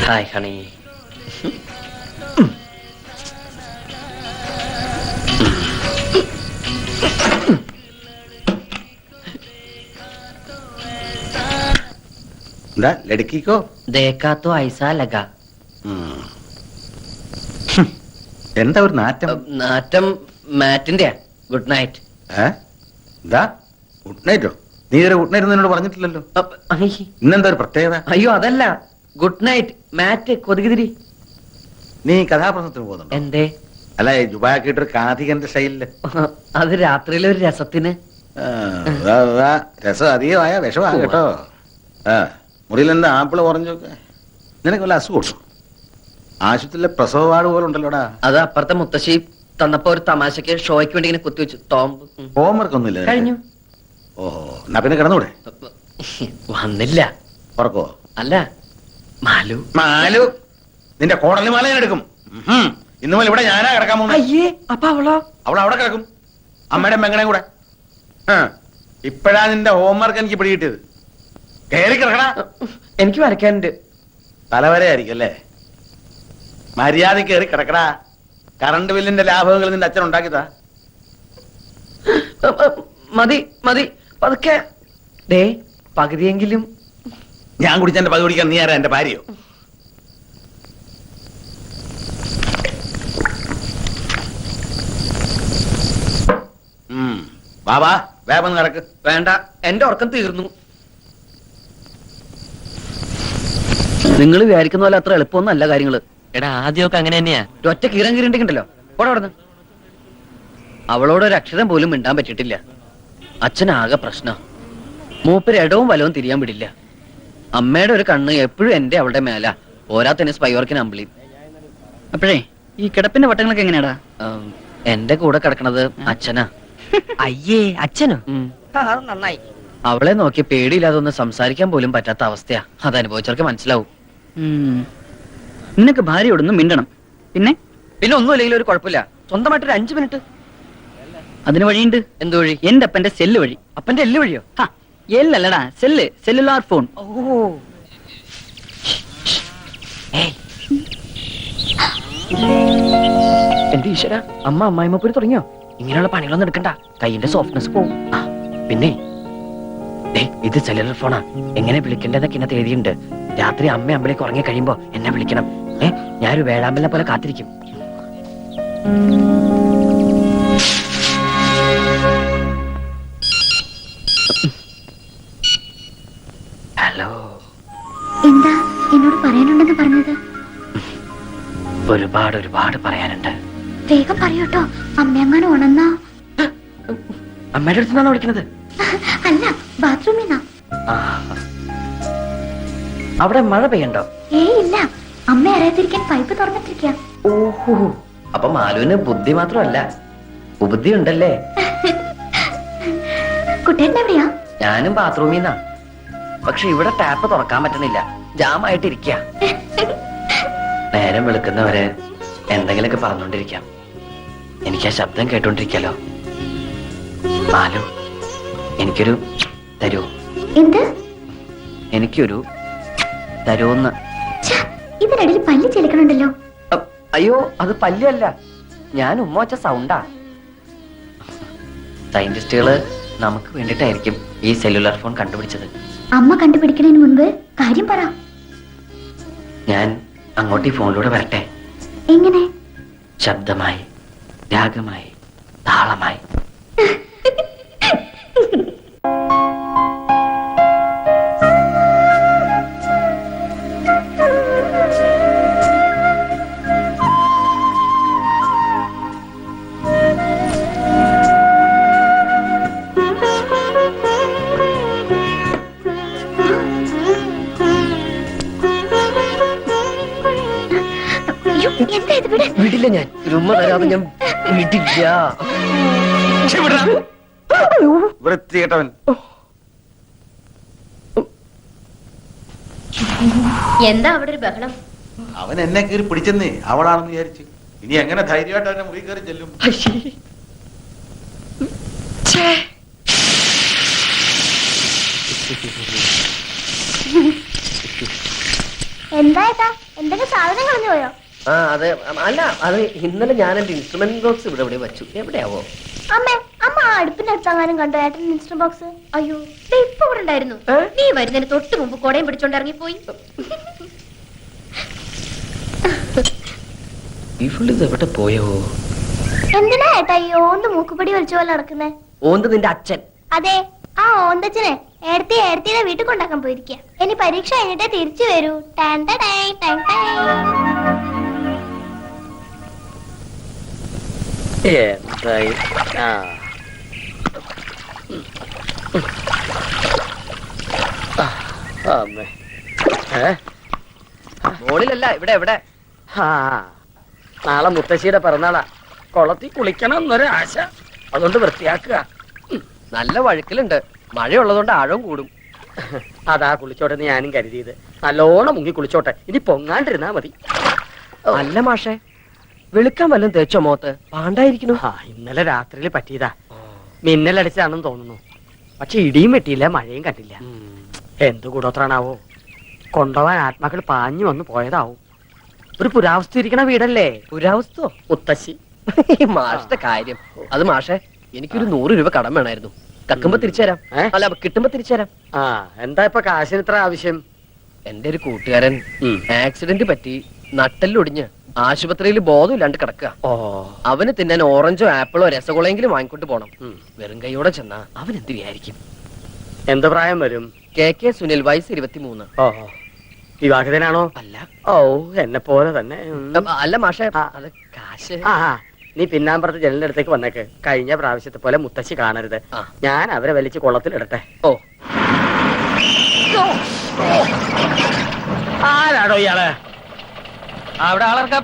Hi honey. ലड़की को देखा तो ऐसा लगा. എന്താ ഒരു നാറ്റം? നാറ്റം മാറ്റിന്റെ. Good night. എന്താ ഗുഡ് നൈറ്റോ? നീ ഇതുവരെ ഗുഡ് നൈറ്റ് എന്നോട് പറഞ്ഞിട്ടില്ലല്ലോ. ഇന്നെന്താ ഒരു പ്രത്യേകത? അയ്യോ അതല്ല, ഗുഡ് നൈറ്റ് മാറ്റ് കൊതുകുതിരി. നീ കഥാപ്രസംഗത്തിന് പോകുന്നുണ്ടോ? എന്തേ? അല്ല, ജുബാക്കിട്ടൊരു കാഥികന്റെ സ്റ്റൈലില്. അത് രാത്രിയിലെ ഒരു രസത്തിന്. രസം അധികമായ വിഷമാണ് കേട്ടോ. മുറിയിൽ എന്താ ആപ്പിള് ഓറഞ്ചൊക്കെ? നിനക്ക് വല്ല അസുഖം? ആശുപത്രിയിലെ പ്രസവ വാർഡ് പോലെ ഉണ്ടല്ലോടാ. അത് അപ്പുറത്തെ മുത്തശ്ശി തന്നപ്പോ ഒരു തമാശക്ക് ഷോയ്ക്ക് വേണ്ടി ഇങ്ങനെ കുത്തിവെച്ചു. ഹോംവർക്ക് ഒന്നുമില്ല കഴിഞ്ഞു. ഓഹോ, എന്നാ പിന്നെ കിടന്നൂടെ? വന്നില്ല. ഉറക്കോ? അല്ല, മാലു. മാലു നിന്റെ കോടലി മാല ഞാൻ എടുക്കും. ഇന്ന് മുതൽ ഇവിടെ ഞാനാ കിടക്കാൻ പോകുന്നത്. അയ്യേ, അപ്പൊ അവളോ? അവൾ അവിടെ കിടക്കും, അമ്മയുടെ മെങ്ങണയും കൂടെ. ഇപ്പഴാ നിന്റെ ഹോംവർക്ക് എനിക്ക് പിടികിട്ടിയത്. കയറി കിടക്കടാ. എനിക്ക് വരയ്ക്കാനുണ്ട്. തലവരെയായിരിക്കും അല്ലേ? മര്യാദ കയറി കിടക്കടാ. കറണ്ട് ബില്ലിന്റെ ലാഭങ്ങൾ നിന്റെ അച്ഛൻ ഉണ്ടാക്കിയതാ. മതി മതി, പതുക്കെ. ദേ പകുതിയെങ്കിലും. ഞാൻ കുടിച്ച എന്റെ പകുതി കുടിക്കാൻ നീ ആരാ? എന്റെ ഭാര്യയോ? ബാബാ വേഗം കിടക്ക്. വേണ്ട, എന്റെ ഉറക്കം തീർന്നു. നിങ്ങൾ വിചാരിക്കുന്ന പോലെ അത്ര എളുപ്പമൊന്നും അല്ല കാര്യങ്ങള്. എടാ, ആദ്യമൊക്കെ അങ്ങനെ തന്നെയാ. ഒറ്റ കീറം കീറിണ്ടെങ്കിണ്ടല്ലോ പോടെ അവിടുന്ന്. അവളോട് ഒരു അക്ഷരം പോലും മിണ്ടാൻ പറ്റിയിട്ടില്ല. അച്ഛനാകെ പ്രശ്ന. മൂപ്പര് ഇടവും വലവും തിരിയാൻ വിടില്ല. അമ്മയുടെ ഒരു കണ്ണ് എപ്പോഴും എന്റെ അവളുടെ മേല. പോരാത്തന്നെ സ്പൈവർക്കിന് അമ്പിളി. അപ്പോഴേ ഈ കിടപ്പിന്റെ വട്ടങ്ങളൊക്കെ എങ്ങനെയാടാ? എന്റെ കൂടെ കിടക്കണത് അച്ഛനാ. അയ്യേ, അച്ഛനോ? നന്നായി. അവളെ നോക്കി പേടിയില്ലാതെ ഒന്ന് സംസാരിക്കാൻ പോലും പറ്റാത്ത അവസ്ഥയാ. അത് അനുഭവിച്ചവർക്ക് മനസ്സിലാവും. നിനക്ക് ഭാര്യയോടൊന്നും മിണ്ടണം. പിന്നെ പിന്നെ ഒന്നുമില്ലെങ്കിലും ഒരു കുഴപ്പമില്ല. സ്വന്തമായിട്ടൊരു 5 മിനിറ്റ്. അതിന് വഴിയുണ്ട്. എന്ത് വഴി? എന്റെ അപ്പന്റെ സെല്ല് വഴി. അപ്പന്റെ എല്ല് വഴിയോ? എല്ലല്ലടാ, സെല്ല്, സെല്ലുലാർ ഫോൺ. എന്റെ ഈശ്വര, അമ്മ അമ്മായിമ്മപ്പൂരി തുടങ്ങിയോ? ഇങ്ങനെയുള്ള പണികളൊന്നും എടുക്കണ്ട, കൈയിന്റെ സോഫ്റ്റ്നെസ് പോവും. പിന്നെ ഇത് സെല്ലുലർ ഫോണാ. എങ്ങനെ വിളിക്കേണ്ടതൊക്കെ ഇന്നത്തെ എഴുതിയുണ്ട്. രാത്രി അമ്മ അമ്പലേക്ക് ഉറങ്ങി കഴിയുമ്പോ എന്നെ വിളിക്കണം. ഞാനൊരു വേഴാമ്പലിനെ പോലെ കാത്തിരിക്കും. ഹലോ. എന്താ എന്നോട് പറയാനുണ്ടെന്ന് പറഞ്ഞത്? ഒരുപാട് ഒരുപാട് പറയാനുണ്ട്. വേഗം പറയൂട്ടോ, അമ്മയങ്ങാനും ഉണന്നാ. അമ്മയുടെ അടുത്തുനിന്നാണോ വിളിക്കുന്നത്? അല്ല, ബാത്റൂമിന്നാ. അവിടെ മഴ പെയ്യണ്ടോ? ഇല്ല, അമ്മ അറിയാതിരിക്കാൻ പൈപ്പ് തുറന്നിട്ടിരിക്കുക. ഓഹോ, അപ്പൊ മാലുവിന് ബുദ്ധി മാത്രമല്ല ഉപുദ്ധി ഉണ്ടല്ലേ? കുട്ടേട്ടൻ എവിടെയാ? ഞാനും ബാത്റൂമിന്നാ. പക്ഷെ ഇവിടെ ടാപ്പ് തുറക്കാൻ പറ്റണില്ല, ജാമായിട്ടിരിക്ക. നേരം വെളുക്കുന്നവരെ എന്തെങ്കിലുമൊക്കെ പറഞ്ഞോണ്ടിരിക്കാം. എനിക്ക് ആ ശബ്ദം കേട്ടോണ്ടിരിക്കാലോ. മാലു, എനിക്കൊരു തരൂ. എന്ത്? എനിക്കൊരു തരൂന്ന്. ഇതിനിടയിൽ പല്ല് ചെലുക്കണുണ്ടല്ലോ. അയ്യോ, അത് പല്ലല്ല, ഞാൻ ഉമ്മ വച്ച സൗണ്ടാ. സയന്റിസ്റ്റുകള് നമുക്ക് വേണ്ടിട്ടായിരിക്കും ഈ സെല്ലുലാർ ഫോൺ കണ്ടുപിടിച്ചത്. അമ്മ കണ്ടുപിടിക്കുന്നതിന് മുൻപ് കാര്യം പറ. ഞാൻ അങ്ങോട്ട് ഈ ഫോണിലൂടെ വരട്ടെ? എങ്ങനെ? ശബ്ദമായി, രാഗമായി, താളമായി. വിടില്ല, ഞാൻ ഉമ്മ തരാതെ ഞാൻ വിടില്ല. വൃത്തികെട്ടവൻ. എന്താ അവിടെ ഒരു ബഹളം? അവൻ എന്നെ കീറി പിടിച്ചെന്നേ, അവളാണെന്ന് വിചാരിച്ചു. ഇനി എങ്ങനെ ധൈര്യമായിട്ട് അവന്റെ മുറി കയറി ചെല്ലും? എന്താ ഏട്ടാ എന്തെങ്കിലും സാധനം കളഞ്ഞു പോയോ? ആ അതെ, അല്ല അത് ഇന്നലെ ഞാൻ എന്റെ ഇൻസ്ട്രുമെന്റ് ബോക്സ് ഇവിടെ എവിടെ വെച്ചു, എവിടെയാവോ? അമ്മ ആ അടുപ്പിന്റെ അടുത്തെങ്ങാനും കണ്ടോ ഏട്ടൻ ഇൻസ്റ്റന്റ് ബോക്സ്? അയ്യോ ദേ ഇപ്പൊ ഇവിടെ ഉണ്ടായിരുന്നു. നീ വരുന്നതിന് തൊട്ട് മുമ്പ് കൊടയും പിടിച്ചോണ്ട് ഇറങ്ങിപ്പോയി. ഇവളിത് എവിടെ പോയോ? എന്തിനാ ഏട്ടാ ഈ ഓന്ത് മൂക്കുപടി വലിച്ച പോലെ നടക്കുന്നേ? ഓന്ത് നിന്റെ അച്ഛൻ. അതെ, ആ ഓന്തച്ഛനെ ഏടത്തിയുടെ വീട്ടിൽ കൊണ്ടാക്കാൻ പോയിരിക്കുക. ഇനി പരീക്ഷ കഴിഞ്ഞിട്ടേ തിരിച്ചു വരൂ. ടാൻ ടാ ടൈ, ടൈം ടൈ. എന്തായി? ആ അമ്മേ, മോളിലല്ല, ഇവിടെ എവിടെ? നാളെ മുത്തശ്ശിയുടെ പിറന്നാളാ. കുളത്തിൽ കുളിക്കണം എന്നൊരു ആശ, അതുകൊണ്ട് വൃത്തിയാക്കുക. നല്ല വഴുക്കലുണ്ട്, മഴയുള്ളതുകൊണ്ട് ആഴം കൂടും. അതാ കുളിച്ചോട്ടെ ഞാനും കരുതിയത്. നല്ലോണം മുങ്ങി കുളിച്ചോട്ടെ, ഇനി പൊങ്ങാണ്ടിരുന്നാ മതി. അല്ല മാഷേ, വെളുക്കാൻ വല്ലതും തേച്ചോ മോത്ത്? പാണ്ടായിരിക്കുന്നു. ഇന്നലെ രാത്രിയിൽ പറ്റിയതാ. മിന്നലടിച്ചാണെന്ന് തോന്നുന്നു. പക്ഷെ ഇടിയും വെട്ടിയില്ല, മഴയും കണ്ടില്ല. എന്ത് കൂടോത്രാണാവോ? കൊണ്ടുപോവാൻ ആത്മാക്കൾ പാഞ്ഞു വന്ന് പോയതാവും. ഒരു പുരാവസ്തു ഇരിക്കണ വീടല്ലേ? പുരാവസ്തു മുത്തശ്ശി. മാഷത്തെ കാര്യം അത്. മാഷെ, എനിക്കൊരു 100 രൂപ കടം വേണമായിരുന്നു. കക്കുമ്പോ തിരിച്ചുതരാം. അല്ല, കിട്ടുമ്പോ തിരിച്ചുതരാം. ആ എന്താ ഇപ്പൊ കാശിന് ഇത്ര ആവശ്യം? എന്റെ ഒരു കൂട്ടുകാരൻ ആക്സിഡന്റ് പറ്റി നട്ടെല്ലൊടിഞ്ഞ് ആശുപത്രിയിൽ ബോധമില്ലാണ്ട് കിടക്കുക. അവന് തിന്നാൻ ഓറഞ്ചോ ആപ്പിളോ രസഗുളയെങ്കിലും വാങ്ങിക്കൊണ്ട് പോണം. വെറും കൈയോടെ ചെന്നാ അവൻ എന്ത് വിചാരിക്കും? എന്ത് പ്രായം വരും? KK സുനിൽ, വയസ്സ് 23. ഓഹോ, വിവാഹിതനാണോ? അല്ല. ഓ, എന്നെ പോലെ തന്നെ. അല്ല മാഷേ, അത് കാശ്. നീ പിന്നാമ്പറത്ത് ജനലിന്റെ അടുത്തേക്ക് വന്നേക്ക്. കഴിഞ്ഞ പ്രാവശ്യത്തെ പോലെ മുത്തശ്ശി കാണരുത്. ഞാൻ അവരെ വലിച്ച് കുളത്തിലിടട്ടെ. ഓ, ആരാടോ ഇയാള്? അവിടെ ആളർക്കം.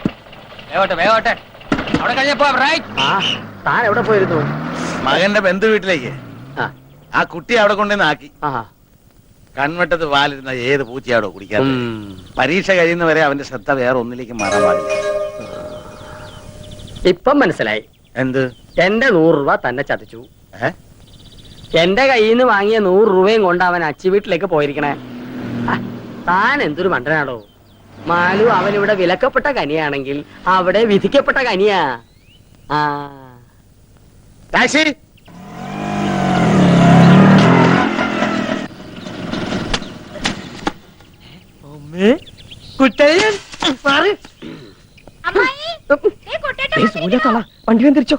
വേഗോട്ടെ വേഗോട്ടെ. അവിടെ കഴിഞ്ഞപ്പോ താൻ എവിടെ പോയിരുന്നു? മകന്റെ ബന്ധു വീട്ടിലേക്ക്. ആ കുട്ടി അവിടെ കൊണ്ടുവന്ന് ആക്കി. കൺവെട്ടത്ത് പാലിരുന്ന ഏത് പൂച്ചയാടോ കുടിക്കാൻ? പരീക്ഷ കഴിയുന്നവരെ അവന്റെ ശ്രദ്ധ വേറെ ഒന്നിലേക്ക് മാറാൻ പാടില്ല. ഇപ്പം മനസ്സിലായി. എന്ത്? എന്റെ 100 രൂപ തന്നെ ചതിച്ചു. എന്റെ കയ്യിൽ നിന്ന് വാങ്ങിയ 100 രൂപയും കൊണ്ട് അവൻ അച്ചി വീട്ടിലേക്ക് പോയിരിക്കണേ. താൻ എന്തൊരു മണ്ടനാടോ. മാലു അവനിവിടെ വിലക്കപ്പെട്ട കനിയാണെങ്കിൽ അവിടെ വിധിക്കപ്പെട്ട കനിയാ. ടാക്സി. വണ്ടി തിരിച്ചോ.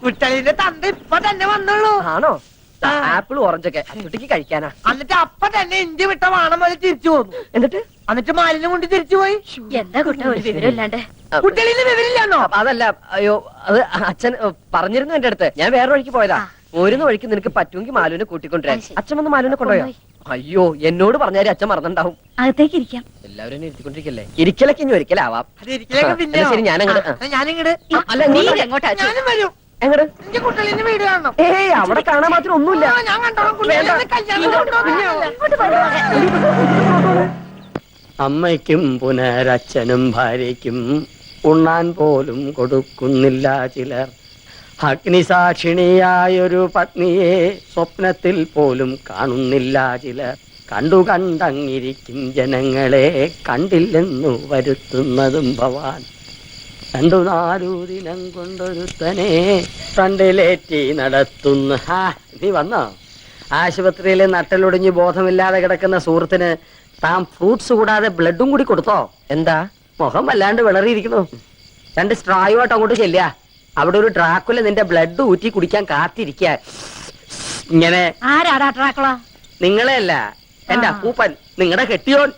കുട്ടലിന്റെ തന്ത ഇപ്പൊ തന്നെ വന്നുള്ളൂ. ആണോ? ആപ്പിൾ ഓറഞ്ചൊക്കെ കുട്ടിക്ക് കഴിക്കാനാ. എന്നിട്ട് അപ്പൊ തന്നെ ഇഞ്ചി വിട്ട വാണം പോലെ തിരിച്ചു പോന്നു. എന്നിട്ട് മാലിന്യം കൊണ്ട് തിരിച്ചു പോയി. എന്താ കുട്ട ഒരു വിവരം ഇല്ലാണ്ട്? കുട്ടലിന് വിവരില്ലാന്നോ? അതല്ല, അയ്യോ, അത് അച്ഛൻ പറഞ്ഞിരുന്നു എന്റെ അടുത്ത്. ഞാൻ വേറെ വഴിക്ക് പോയതാ. പോരുന്ന വഴിക്ക് നിനക്ക് പറ്റുമെങ്കിൽ മാലുവിനെ കൂട്ടിക്കൊണ്ടുവരാൻ. അച്ഛൻ വന്ന് മാലുവിനെ കൊണ്ടുപോയോ? അയ്യോ, എന്നോട് പറഞ്ഞാൽ അച്ഛൻ മറന്നുണ്ടാവും. അകത്തേക്ക് ഇരിക്കാം. എല്ലാവരും എന്നെ ഇരുത്തിക്കൊണ്ടിരിക്കല്ലേ? ഇരിക്കലൊക്കെ ഇനി ഒരിക്കലാവാം. ശരി, ഞാനങ്ങട്. ഞാനിങ്ങട്. അല്ല, എങ്ങോട്ടാ? ഞാനും വരും. എങ്ങട്? എന്റെ കുട്ടലിന്റെ വീട് കാണണം. ഏയ്, അവിടെ കാണാൻ മാത്രം ഒന്നുമില്ല. ഞാൻ കണ്ടോളാം. കുട്ടലിനെ കല്യാണം കൊണ്ടുവന്നില്ല. അമ്മയ്ക്കും പുനരച്ഛനും ഭാര്യയ്ക്കും ഉണ്ണാൻ പോലും കൊടുക്കുന്നില്ല ചിലർ. അഗ്നിസാക്ഷിണിയായൊരു പത്നിയെ സ്വപ്നത്തിൽ പോലും കാണുന്നില്ല ചിലർ. കണ്ടങ്ങിരിക്കും ജനങ്ങളെ കണ്ടില്ലെന്നു വരുത്തുന്നതും ഭവാൻ. 2-4 ദിനം കൊണ്ടൊരുത്തനെ ഫ്രണ്ടിലേറ്റി നടത്തുന്ന. നീ വന്നോ? ആശുപത്രിയിലെ നട്ടലൊടിഞ്ഞ് ബോധമില്ലാതെ കിടക്കുന്ന സുഹൃത്തിന് താൻ ഫ്രൂട്ട്സ് കൂടാതെ ബ്ലഡും കൂടി കൊടുത്തോ? എന്താ മുഖം വല്ലാണ്ട് വിളറിയിരിക്കുന്നു? 2 സ്ട്രായുമായിട്ട് അങ്ങോട്ട് ചെല്ലുക. അവിടെ ഒരു ഡ്രാക്കുല നിന്റെ ബ്ലഡ് ഊറ്റി കുടിക്കാൻ കാത്തിരിക്ക. ഇങ്ങനെ. ആരാടാ ഡ്രാക്കുള? നിങ്ങളെ അല്ല, എന്റെ അപ്പൂപ്പൻ, നിങ്ങളുടെ കെട്ടിയോൻ.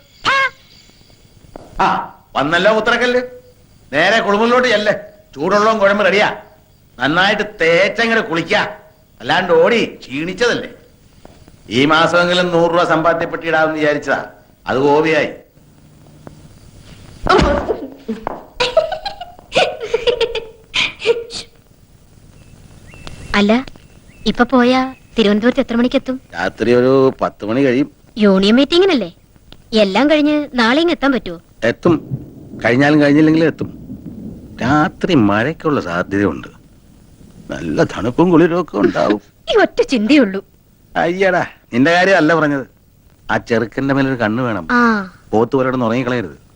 വന്നല്ലോ ഉത്തരക്കല്ല്. നേരെ കുളിമുറിലോട്ട് ചെല്ല്. ചൂടുള്ളതും കുഴമ്പ് റെഡിയാ. നന്നായിട്ട് തേച്ചങ്ങട് കുളിക്ക. അല്ലാണ്ട് ഓടി ക്ഷീണിച്ചതല്ലേ. ഈ മാസമെങ്കിലും 100 രൂപ സമ്പാദ്യപ്പെട്ടിടാമെന്ന് വിചാരിച്ചതാ. അത് ഗോപിയായി. അല്ല, ഇപ്പൊ പോയാ തിരുവനന്തപുരത്ത് എത്ര മണിക്കെത്തും? രാത്രി ഒരു 10 മണി കഴിയും. യൂണിയൻ മീറ്റിംഗിനല്ലേ? എല്ലാം കഴിഞ്ഞ് നാളെയും എത്താൻ പറ്റുമോ? എത്തും. കഴിഞ്ഞാലും കഴിഞ്ഞില്ലെങ്കിലും എത്തും. രാത്രി മഴയ്ക്കുള്ള സാധ്യതയുണ്ട്. നല്ല തണുപ്പും കുളിരും ഒക്കെ ഉണ്ടാവും. ഈ ഒറ്റ ചിന്തയുള്ളൂ. അയ്യടാ, നിന്റെ കാര്യമല്ല പറഞ്ഞത്. ആ ചെറുക്കന്റെ മേലൊരു കണ്ണ് വേണം. ആ പോത്ത് പോലോടൊന്ന് ഉറങ്ങിക്കളയരുത്.